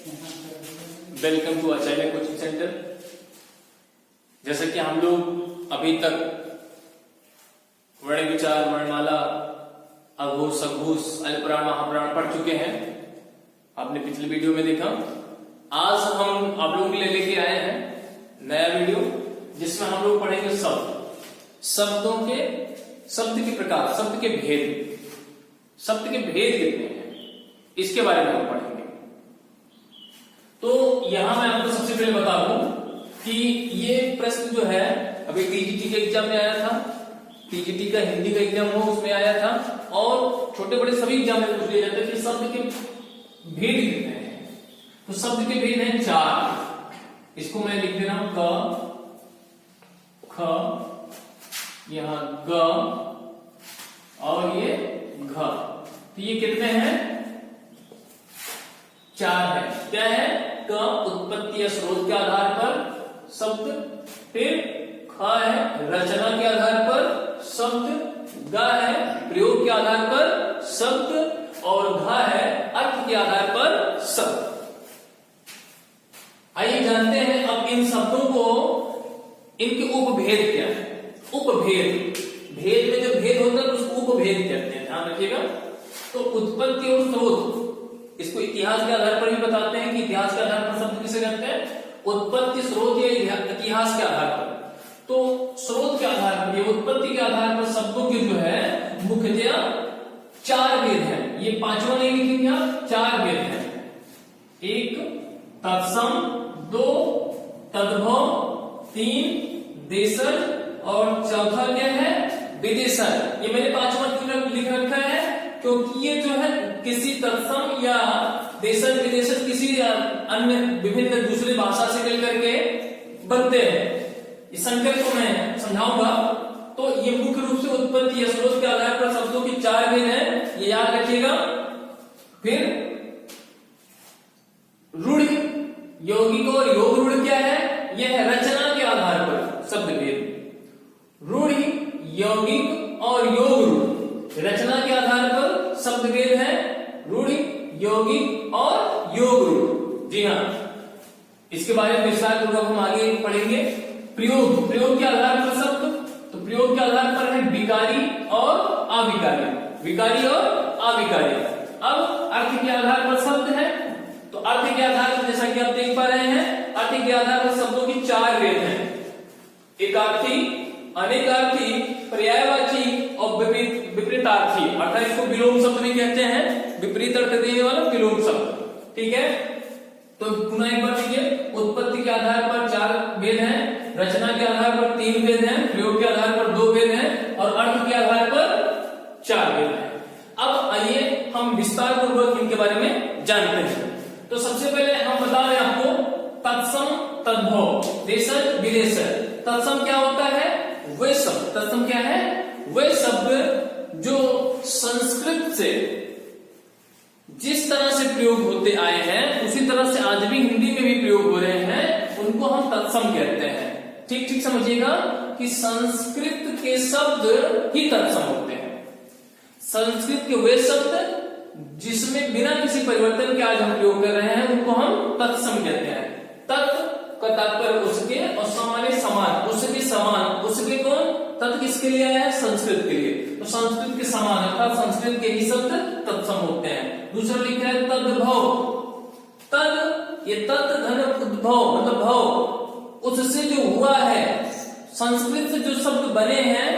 Welcome to Acharya coaching centre. जैसा कि हम लोग अभी तक वर्ण विचार, वर्णमाला, अघोष, सघोष, अल्पप्राण, महाप्राण पढ़ चुके हैं। आपने पिछले वीडियो में देखा। आज हम आप लोगों के लिए लेके आए हैं नया वीडियो, जिसमें हम लोग पढ़ेंगे शब्दों के शब्द के प्रकार, शब्द के भेद, शब्द के भेद कितने हैं इसके बारे में हम पढ़ेंगे। तो यहां मैं आपको सबसे पहले बता दूं कि ये प्रश्न जो है अभी टीजीटी के एग्जाम में आया था, टीजीटी का हिंदी का एग्जाम हो उसमें आया था, और छोटे बड़े सभी एग्जाम में पूछ लिया जाता है कि शब्द के भेद कितने हैं। तो शब्द के भेद हैं 4। इसको मैं लिख दे रहा हूं क, ख, यहां ग और ये घ। तो ये कितने हैं? 4 है। क्या है? क उत्पत्ति या स्रोत के आधार पर शब्द, फिर ख है रचना के आधार पर शब्द, ग है प्रयोग के आधार पर शब्द, और घ है अर्थ के आधार पर शब्द। आइए जानते हैं अब इन शब्दों को, इनके उपभेद क्या है। उपभेद, भेद में जो भेद होता है उसको उपभेद कहते हैं, ध्यान रखिएगा। तो उत्पत्ति और स्रोत, इसको इतिहास के आधार पर भी बताते हैं कि इतिहास के आधार पर शब्द किसे कहते हैं? उत्पत्ति, स्रोत या इतिहास के आधार पर। तो स्रोत के आधार पर, ये उत्पत्ति के आधार पर शब्दों के जो है मुख्यतया 4 भेद हैं। ये 5वां नहीं लिखेंगे आप, 4 भेद हैं। 1 तत्सम, 2 तद्भव, 3 देशज, और चौथा क्या है? विदेशज। ये मैंने 5वां लिख रखा है क्योंकि ये जो है किसी तत्सम या देशज विदेशज किसी अन्य विभिन्न दूसरी भाषा से मिल करके बनते हैं। इस संकेत को मैं समझाऊंगा। तो ये मुख्य रूप से उत्पत्ति या स्रोत के आधार पर शब्दों की 4 भेद हैं, ये याद रखिएगा। फिर रूढ़, यौगिक और योग रूढ़ क्या है? यह है रचना के आधार पर शब्द भेद। रूढ़, यौगिक और योग रूढ़ रचना के आधार पर शब्द भेद है। रूढ़, यौगिक और योग रूढ़। जी हाँ, इसके बारे में विस्तार पूर्वक हम आगे पढ़ेंगे। प्रयोग, प्रयोग के आधार पर शब्द, तो प्रयोग के आधार पर है विकारी और अविकारी, विकारी और अविकारी। अब अर्थ के आधार पर शब्द है, तो अर्थ के आधार पर जैसा कि आप देख पा रहे हैं, अर्थ के आधार पर शब्दों की 4 भेद हैं। एकार्थी, अनेकार्थी, पर्यायवाची और विपरीतार्थी, अर्थात इसको विलोम शब्द भी कहते हैं, विपरीत अर्थ देने वाला विलोम शब्द। ठीक है, तो पुनः एक बार देखिए, उत्पत्ति के आधार पर 4 भेद हैं, रचना के आधार पर 3 भेद हैं, प्रयोग के आधार पर 2 भेद हैं, और अर्थ के आधार पर 4 भेद हैं। अब आइए हम विस्तार पूर्वक इनके बारे में जानते हैं। तो सबसे पहले हम बता रहे हैं आपको तत्सम, तद्भव, देशज, विदेशज। तत्सम क्या होता है? वे शब्द, तत्सम क्या है? वे शब्द जो संस्कृत से जिस तरह से प्रयोग होते आए हैं उसी तरह से आज भी हिंदी में भी प्रयोग हो रहे हैं, उनको हम तत्सम कहते हैं। ठीक ठीक समझिएगा कि संस्कृत के शब्द ही तत्सम होते हैं। संस्कृत के वे शब्द जिसमें बिना किसी परिवर्तन के आज हम प्रयोग कर रहे हैं उनको हम तत्सम कहते हैं। तत् का तात्पर्य उसके, और सामान्य समान, उसके समान। उसके कौन? तत् किसके लिए आया है? संस्कृत के लिए। तो संस्कृत के समान अर्थात संस्कृत के ही शब्द तत्सम होते हैं। दूसरा लिखा है तद्भव। तद, ये तत् धन उद्भव, मतलब भव, उससे जो हुआ है, संस्कृत से जो शब्द बने हैं,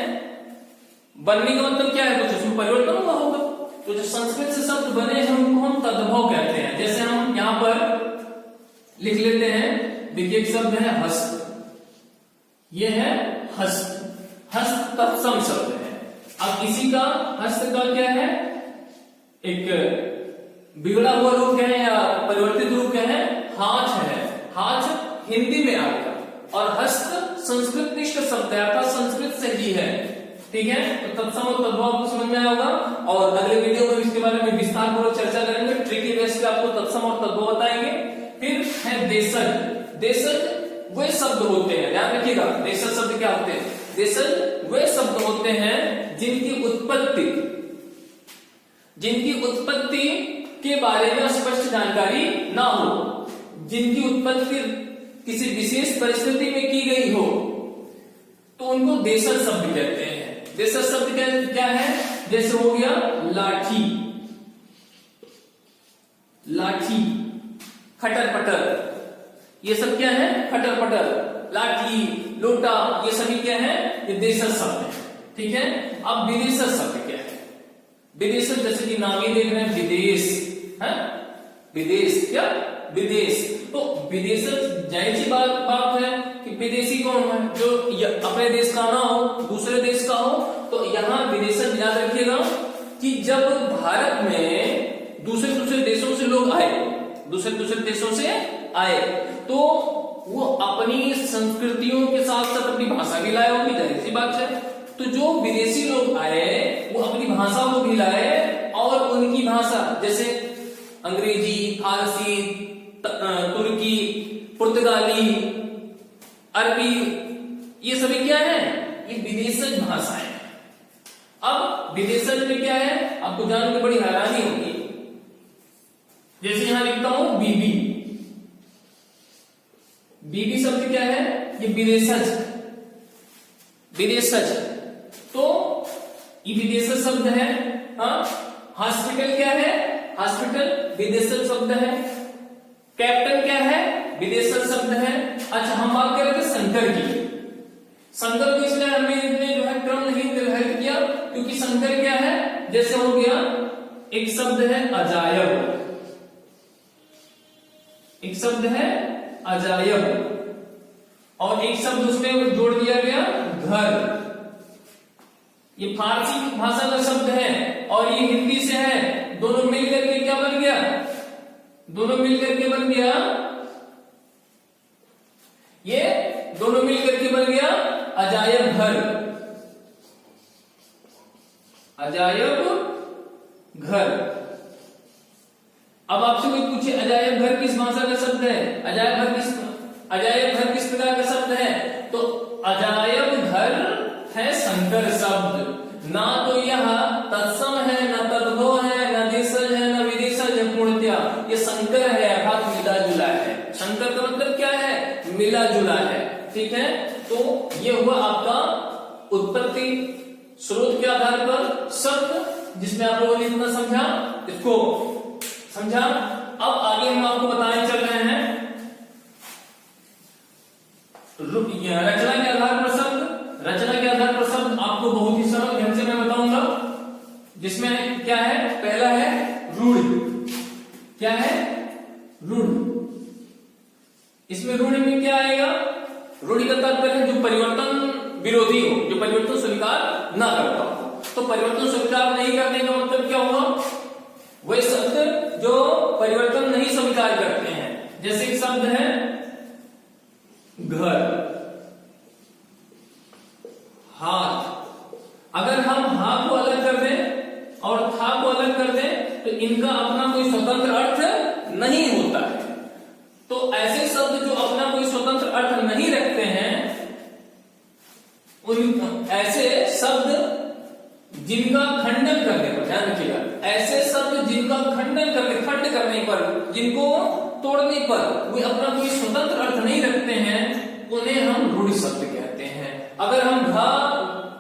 बनने का मतलब क्या है? कुछ उसमें परिवर्तन हुआ होगा। तो जो संस्कृत से शब्द बने हैं उनको हम तद्भव कहते हैं। जैसे हम यहां पर लिख लेते हैं, देखिए एक शब्द है हस्त, यह है हस्त, हस्त तत्सम शब्द है। अब इसी का, हस्त का क्या है? एक बिगड़ा हुआ रूप है या परिवर्तित रूप क्या है? हाथ है। हाथ हिंदी में आएगा, और हस्त संस्कृत निष्ठ शब्द है, अर्थात संस्कृत से ही है। ठीक है, तो तत्सम और तद्भव आपको समझ में आया होगा, और अगले वीडियो में इसके बारे में विस्तार पूर्वक चर्चा करेंगे। ट्रिकी बेस पे आपको तत्सम और तद्भव बताएंगे। फिर है देशज। देशज वे शब्द होते हैं, ध्यान रखिएगा, देशज शब्द क्या होते हैं? देशज वे शब्द होते हैं जिनकी उत्पत्ति के बारे में स्पष्ट जानकारी ना हो। जिनकी उत्पत्ति किसी विशेष परिस्थिति में की गई हो तो उनको देशज शब्द कहते हैं। देशज शब्द क्या है? जैसे हो गया लाठी, लाठी, खटर पटर, ये सब क्या है? खटर पटर, लाठी, लोटा, ये सभी क्या है? ये देशज शब्द है। ठीक है। अब विदेशज शब्द क्या है? विदेशज जैसे कि नाम ही देख रहे हैं, विदेश है, विदेश क्या? विदेश। तो विदेशज जाहिर सी बात है कि विदेशी कौन है? जो अपने देश का ना हो, दूसरे देश का हो। तो यहाँ विदेशज याद रखिएगा कि जब भारत में दूसरे दूसरे देशों से लोग आए, दूसरे दूसरे देशों से आए, तो वो अपनी संस्कृतियों के साथ साथ अपनी भाषा भी लाए होगी, जाहिर सी बात है। तो जो विदेशी लोग आए वो अपनी भाषा को भी लाए और उनकी भाषा जैसे अंग्रेजी, फारसी, तुर्की, पुर्तगाली, अरबी, ये सभी क्या है? ये विदेशज भाषाएं हैं। अब विदेशज में क्या है? आपको जान के बड़ी हैरानी होगी। जैसे यहां लिखता हूं बीबी, बीबी शब्द क्या है? ये विदेशज, विदेशज। तो ये विदेशज शब्द है। हाँ, हॉस्पिटल क्या है? हॉस्पिटल विदेशज शब्द है। कैप्टन क्या है? विदेशज शब्द है। अच्छा, हम बात कर रहे थे शंकर की। शंकर को इसलिए हमने जो है क्रम नहीं निर्धारित किया क्योंकि शंकर क्या है? जैसे हो गया एक शब्द है अजायब, एक शब्द है अजायब, और एक शब्द उसमें जोड़ दिया गया घर। ये फारसी भाषा का शब्द है और ये हिंदी से है। दोनों मिलकर के क्या बन गया? दोनों मिलकर के बन गया, ये दोनों मिलकर के बन गया अजायब घर, अजायब घर। अब आपसे कोई पूछे अजायब घर किस भाषा का शब्द है? अजायब घर किस प्रकार का शब्द है? तो अजायब घर है शंकर शब्द। ना तो यह तत्सम है, न तद्भव है, न देशज है, न विदेशज है। पूर्णतया ये शंकर है, अर्थात मिला जुला है। शंकर का मतलब क्या है? मिला जुला है। ठीक है। तो ये हुआ आपका उत्पत्ति स्रोत के आधार पर शब्द, जिसमें आप लोगों ने इतना समझा, इसको समझा। अब आगे हम आपको बताने चल रहे हैं रचना के आधार पर शब्द। रचना के आधार पर शब्द आपको बहुत ही सरल ढंग से मैं बताऊंगा, जिसमें क्या है? पहला है रूढ़। क्या है? रूढ़। इसमें रूढ़ में क्या आएगा? रूढ़ का तात्पर्य जो परिवर्तन विरोधी हो, जो परिवर्तन स्वीकार ना करता हो। तो परिवर्तन स्वीकार नहीं करने का मतलब क्या हुआ? वह शब्द जो परिवर्तन नहीं स्वीकार करते हैं। जैसे एक शब्द है घर, हाथ। अगर हम हा को अलग कर दें और था को अलग कर दें तो इनका अपना कोई स्वतंत्र अर्थ नहीं होता है। तो ऐसे शब्द जो अपना कोई स्वतंत्र अर्थ नहीं रखते हैं, उन ऐसे शब्द जिनका खंडन करने पर, ध्यान रखिएगा, ऐसे शब्द जिनका खंड करने पर, जिनको तोड़ने पर वे अपना कोई स्वतंत्र अर्थ नहीं रखते हैं, उन्हें हम रूढ़ शब्द कहते हैं। अगर हम घा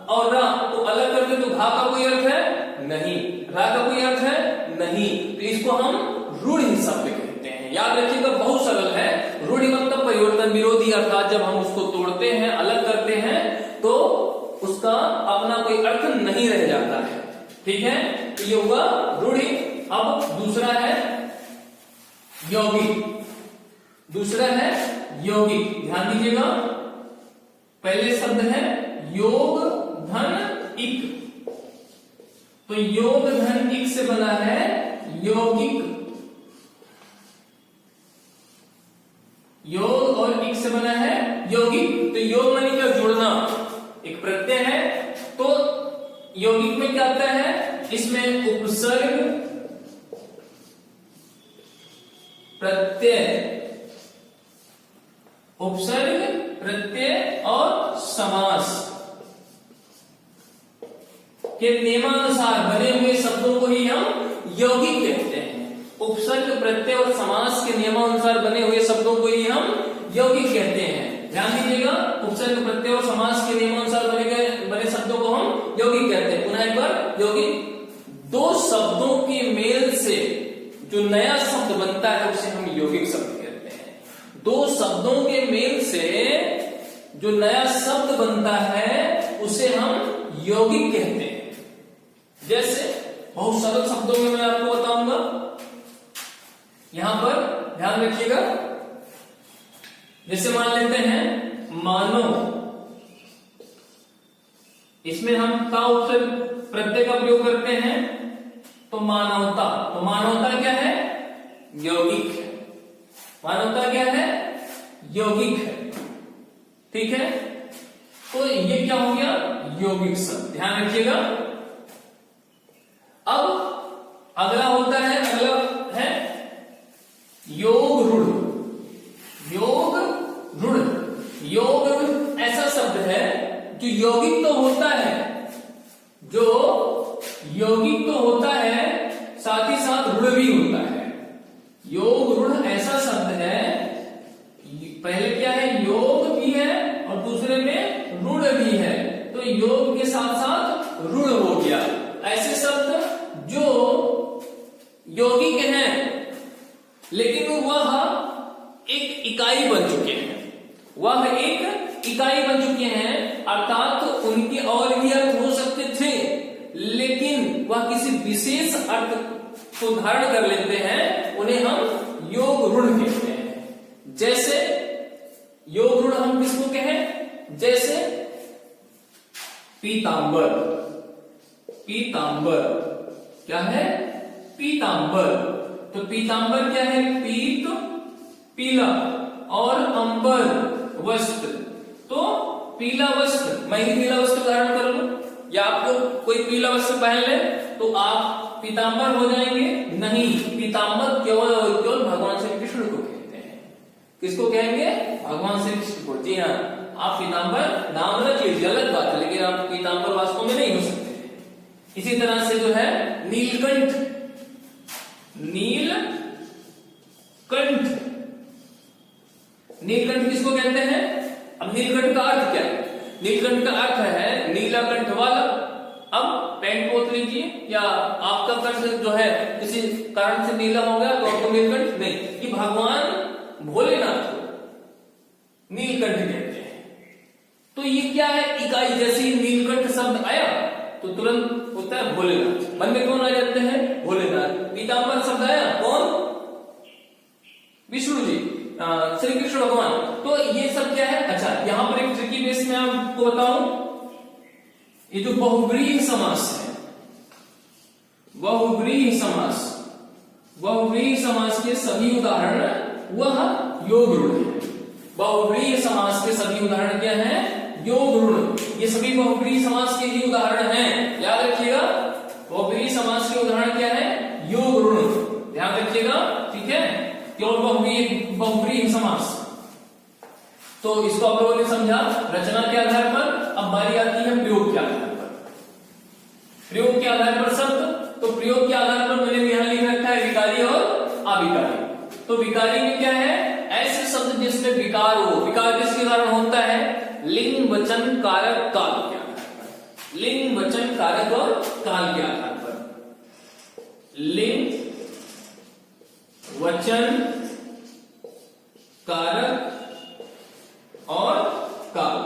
और रा को अलग कर दे तो घा का कोई अर्थ है नहीं, रा का कोई अर्थ है नहीं, तो इसको हम रूढ़ शब्द कहते हैं। याद रखिएगा, बहुत सरल है। रूढ़ मतलब परिवर्तन विरोधी, अर्थात जब हम उसको तोड़ते हैं, अलग करते हैं, तो उसका अपना कोई अर्थ नहीं रह जाता है। ठीक है, तो ये होगा रूढ़। अब दूसरा है यौगिक। दूसरा है यौगिक, ध्यान दीजिएगा। पहले शब्द है योग धन इक, तो योग धन इक से बना है यौगिक। योग और इक से बना है यौगिक। तो योग माने क्या? जोड़ना, एक प्रत्यय है। तो यौगिक में क्या आता है? इसमें उपसर्ग, प्रत्यय, उपसर्ग, प्रत्यय और समास के नियमानुसार बने हुए शब्दों को ही हम यौगिक कहते हैं। उपसर्ग, प्रत्यय और समास के नियमानुसार बने हुए शब्दों को ही हम यौगिक कहते हैं। ध्यान दीजिएगा, उपसर्ग प्रत्यय और समास के नियमानुसार बने शब्दों को हम यौगिक कहते हैं। पुनः एक बार, यौगिक दो शब्दों के मेल से जो नया शब्द बनता है उसे हम यौगिक शब्द कहते हैं। दो शब्दों के मेल से जो नया शब्द बनता है उसे हम यौगिक कहते हैं। जैसे बहुत सरल शब्दों में मैं आपको बताऊंगा, यहां पर ध्यान रखिएगा। जैसे मान लेते हैं मानो, इसमें हम का उपसर्ग प्रत्यय का प्रयोग करते हैं तो मानवता। तो मानवता क्या है? यौगिक है। मानवता क्या है? यौगिक है। ठीक है, तो ये क्या हो गया? यौगिक शब्द। ध्यान रखिएगा। अब अगला होता है, अगला है योग रूढ़। योग रूढ़, योग रूढ़ ऐसा शब्द है जो यौगिक तो होता है, जो यौगिक तो होता है साथ ही साथ रूढ़ भी होता है। योग रूढ़ ऐसा शब्द है, पहले क्या है? योग भी है और दूसरे में रूढ़ भी है, तो योग के साथ साथ रूढ़ हो गया। ऐसे शब्द जो यौगिक हैं लेकिन वह एक इकाई बन चुके हैं, वह एक इकाई बन चुके हैं, अर्थात उनके और भी अर्थ हो सकते थे लेकिन वह किसी विशेष अर्थ को धारण कर लेते हैं, उन्हें हम योग रूढ़ कहते हैं। जैसे योग रूढ़ हम किसको कहें? जैसे पीतांबर। पीतांबर क्या है? पीतांबर। तो पीतांबर क्या है? पीत पीला और अंबर वस्त्र, तो पीला वस्त्र। मैं ही पीला वस्त्र धारण कर लूं या आपको कोई पीला वस्त्र पहन ले तो आप पीतांबर हो जाएंगे? नहीं, पीतांबर केवल और केवल भगवान श्री कृष्ण को कहते हैं। किसको कहेंगे? भगवान श्री कृष्ण को। जी हाँ, आप पीतांबर नाम रखिए, अलग बात है, लेकिन आप पीतांबर वास्तव में नहीं हो सकते। इसी तरह से जो है नीलकंठ। नीलकंठ, नीलकंठ किसको कहते हैं? अब नीलकंठ का अर्थ क्या है? नीलकंठ का अर्थ है नीला कंठ वाला। अब पेंट पोत लीजिए या आपका कंठ जो है किसी कारण से नीला हो गया तो आपको नीलकंठ नहीं, ये भगवान भोलेनाथ को नीलकंठ कहते हैं। तो ये क्या है? इकाई। जैसे ही नीलकंठ शब्द आया तो तुरंत होता है भोलेनाथ। मन में कौन आ जाते हैं? भोलेनाथ। पीतांबर शब्द आया, कौन? विष्णु जी, श्री कृष्ण भगवान। तो ये सब क्या है? अच्छा, यहां पर एक ट्रिकी बेस में आपको बताऊं, ये जो बहुव्रीहि समास है, बहुव्रीहि समास, बहुव्रीहि समास के सभी उदाहरण वह योग रूढ़ है। बहुव्रीहि समास के सभी उदाहरण क्या है? योग रूढ़। ये सभी बहुव्रीहि समास के ही उदाहरण हैं, याद रखिएगा। बहुव्रीहि समास के उदाहरण क्या है? योग रूढ़। ध्यान रखिएगा, ठीक है। केवल बहुव्रीहि समास। तो इसको आप लोगों ने समझा रचना के आधार पर। अब बारी आती है प्रयोग के आधार पर। प्रयोग के आधार पर शब्द, तो प्रयोग के आधार पर मैंने यहां लिख रखा है विकारी और अविकारी। तो विकारी में क्या है? ऐसे शब्द जिसमें विकार हो। विकार किसके कारण होता है? लिंग वचन कारक काल के आधार पर। लिंग वचन कारक और काल के आधार पर। लिंग वचन कारक और काल,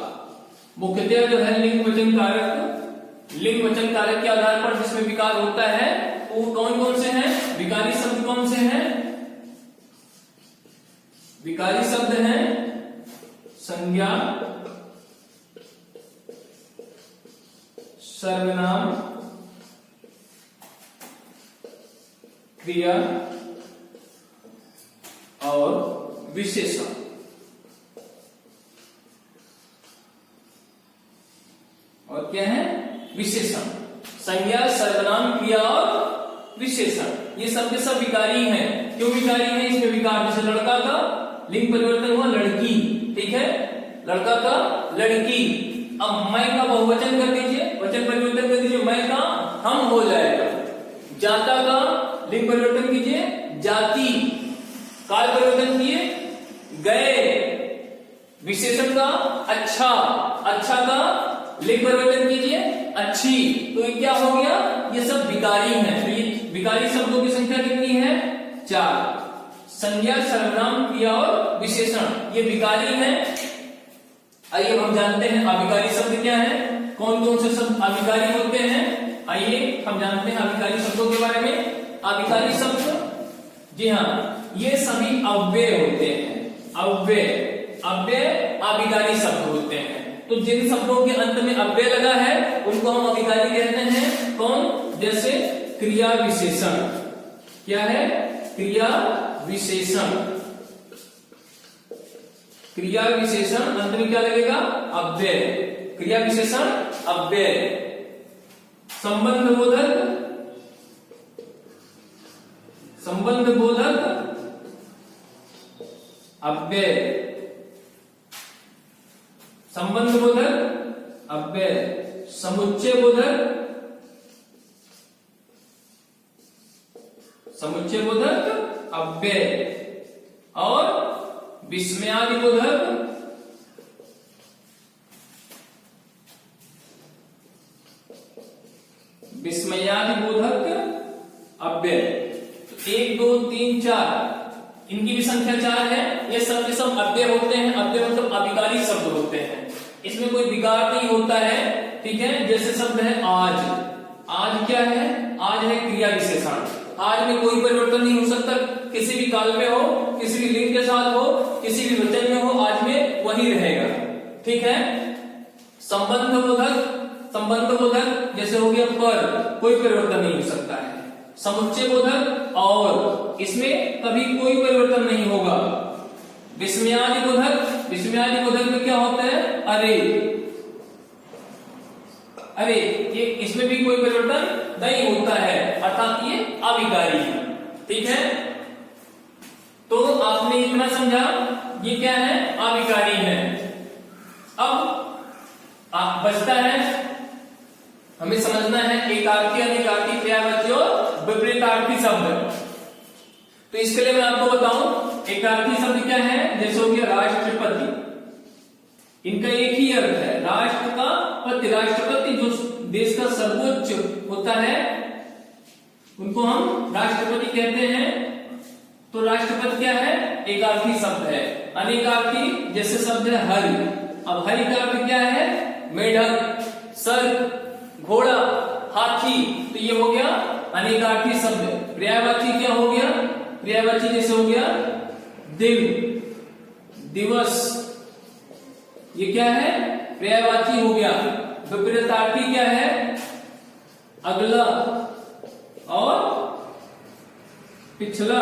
मुख्यतः जो है लिंग वचन कारक। लिंग वचन कारक के आधार पर जिसमें विकार होता है वो कौन कौन से हैं? विकारी शब्द कौन से हैं? विकारी शब्द हैं संज्ञा, सर्वनाम, क्रिया और विशेषण। और क्या है? विशेषण। संज्ञा, सर्वनाम, क्रिया और विशेषण, ये सब के सब विकारी हैं। क्यों विकारी हैं? इसमें विकार, जैसे लड़का का लिंग परिवर्तन हुआ लड़की, ठीक है, लड़का का लड़की। अब मैं का बहुवचन कर दीजिए, वचन परिवर्तन कर दीजिए, मैं का हम हो जाएगा। जाता का लिंग परिवर्तन कीजिए जाति, काल परिवर्तन किए, गए, विशेषण का अच्छा, अच्छा का लिंग परिवर्तन कीजिए, अच्छी, तो ये क्या हो गया, ये सब विकारी हैं। तो ये विकारी शब्दों की संख्या कितनी है, 4। संज्ञा, सर्वनाम, क्रिया और विशेषण ये विकारी हैं। आइए हम जानते हैं अविकारी शब्द क्या है, कौन कौन से शब्द अविकारी होते हैं। आइए हम जानते हैं अविकारी शब्दों के बारे में। अविकारी शब्द, जी हाँ, ये सभी अव्यय होते हैं। अव्यय, अव्यय अविकारी शब्द होते हैं। तो जिन शब्दों के अंत में अव्यय लगा है उनको हम अविकारी कहते हैं। कौन, जैसे क्रिया विशेषण, क्या है, क्रिया विशेषण, क्रिया विशेषण अंत में क्या लगेगा, अव्यय, क्रिया विशेषण अव्यय। संबंध बोधक, संबंध बोधक अव्यय, संबंध बोधक अव्यय। समुच्चय बोधक, समुच्चय बोधक अव्यय। और विस्मयादि बोधक, विस्मयादि बोधक अव्यय। 1 2 3 4 इनकी भी संख्या 4 है। ये सब के सब अव्यय होते हैं। अव्यय मतलब अविकारी शब्द होते हैं, इसमें कोई विकार नहीं होता है, ठीक है। जैसे शब्द है आज, आज क्या है, आज है क्रिया विशेषण। आज में कोई परिवर्तन नहीं हो सकता, किसी भी काल में हो, किसी भी लिंग के साथ हो, किसी भी वचन में हो, आज में वही रहेगा, ठीक है। संबंध बोधक, संबंध बोधक जैसे हो गया पर, कोई परिवर्तन नहीं हो सकता है। समुच्चय बोधक और, इसमें कभी कोई परिवर्तन नहीं होगा। विस्मयादि बोधक, विस्मयादि बोधक में क्या होता है, अरे, अरे, ये इसमें भी कोई परिवर्तन नहीं होता है, अर्थात ये अविकारी है, ठीक है। तो आपने इतना समझा, ये क्या है, अविकारी है। अब बचता है, हमें समझना है एकार्थी, अनेकार्थी, पर्यायवाची और विपरीतार्थी शब्द। तो इसके लिए मैं आपको बताऊं, एकार्थी शब्द क्या है, जैसे हो गया राष्ट्रपति, इनका एक ही अर्थ है, राष्ट्र का पति। राष्ट्रपति जो देश का सर्वोच्च होता है उनको हम राष्ट्रपति कहते हैं। तो राष्ट्रपति क्या है, एकार्थी शब्द है। अनेकार्थी जैसे शब्द है हरि, अब हरि का अर्थ क्या है, मेढक, सर्प, घोड़ा, हाथी, तो ये हो गया अनेकार्थी शब्द। पर्यायवाची क्या हो गया, पर्यायवाची जैसे हो गया दिन, दिवस, ये क्या है, पर्यायवाची हो गया। विपरीतार्थी क्या है, अगला और पिछला,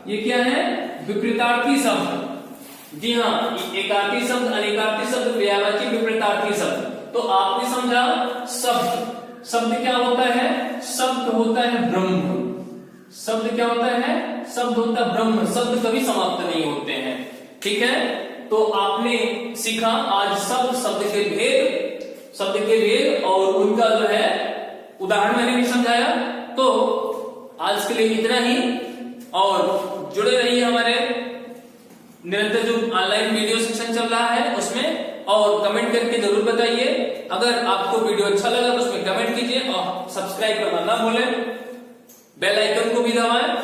ये क्या है, विपरीतार्थी शब्द। जी हाँ, एकार्थी शब्द, अनेकार्थी शब्द, पर्यायवाची, विपरीतार्थी शब्द। तो आपने समझा शब्द, शब्द क्या होता है, शब्द होता है ब्रह्म। शब्द क्या होता है, शब्द होता है ब्रह्म। शब्द कभी समाप्त नहीं होते हैं, ठीक है। तो आपने सीखा आज शब्द, शब्द के भेद, शब्द के भेद और उनका जो है उदाहरण मैंने भी समझाया। तो आज के लिए इतना ही, और जुड़े रहिए हमारे निरंतर जो ऑनलाइन वीडियो सेक्शन चल रहा है उसमें, और कमेंट करके जरूर बताइए। अगर आपको वीडियो अच्छा लगा तो उसमें कमेंट कीजिए और सब्सक्राइब करना ना भूलें, बेल आइकन को भी दबाएं